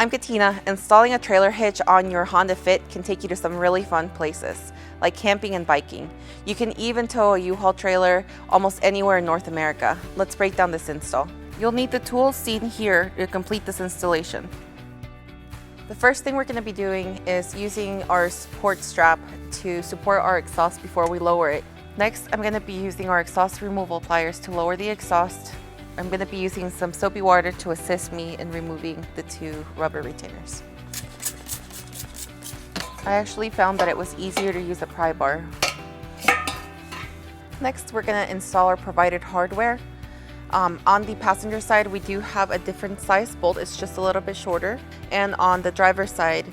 I'm Katina. Installing a trailer hitch on your Honda Fit can take you to some really fun places, like camping and biking. You can even tow a U-Haul trailer almost anywhere in North America. Let's break down this install. You'll need the tools seen here to complete this installation. The first thing we're going to be doing is using our support strap to support our exhaust before we lower it. Next, I'm going to be using our exhaust removal pliers to lower the exhaust. I'm going to be using some soapy water to assist me in removing the two rubber retainers. I actually found that it was easier to use a pry bar. Next, we're going to install our provided hardware. On the passenger side, we do have a different size bolt. It's just a little bit shorter. And on the driver's side,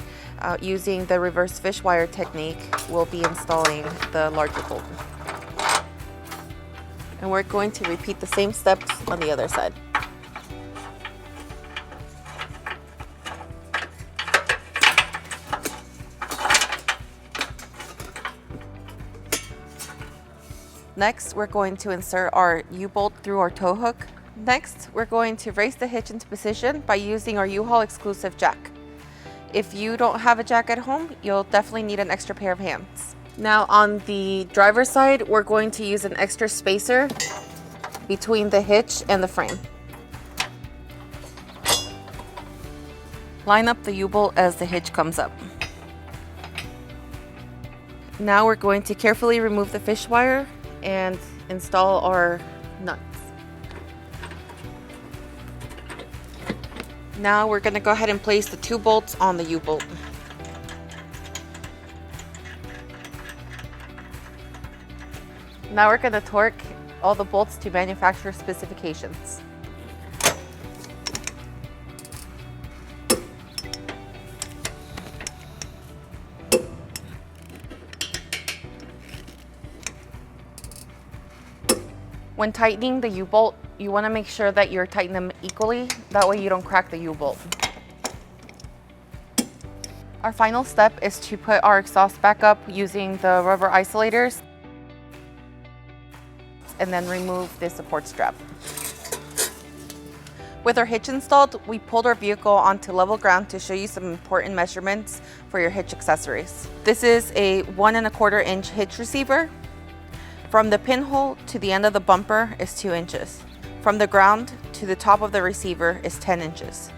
using the reverse fish wire technique, we'll be installing the larger bolt. And we're going to repeat the same steps on the other side. Next, we're going to insert our U-bolt through our tow hook. Next, we're going to raise the hitch into position by using our U-Haul exclusive jack. If you don't have a jack at home, you'll definitely need an extra pair of hands. Now on the driver's side, we're going to use an extra spacer between the hitch and the frame. Line up the U-bolt as the hitch comes up. Now we're going to carefully remove the fish wire and install our nuts. Now we're going to go ahead and place the two bolts on the U-bolt. Now we're going to torque all the bolts to manufacturer specifications. When tightening the U-bolt, you want to make sure that you're tightening them equally. That way you don't crack the U-bolt. Our final step is to put our exhaust back up using the rubber isolators and then remove the support strap. With our hitch installed, we pulled our vehicle onto level ground to show you some important measurements for your hitch accessories. This is a 1 1/4 inch hitch receiver. From the pinhole to the end of the bumper is 2 inches. From the ground to the top of the receiver is 10 inches.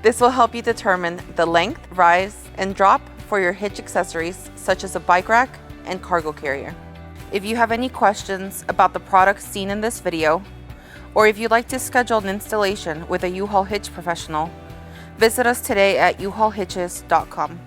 This will help you determine the length, rise, and drop for your hitch accessories, such as a bike rack and cargo carrier. If you have any questions about the products seen in this video, or if you'd like to schedule an installation with a U-Haul Hitch professional, visit us today at uhaulhitches.com.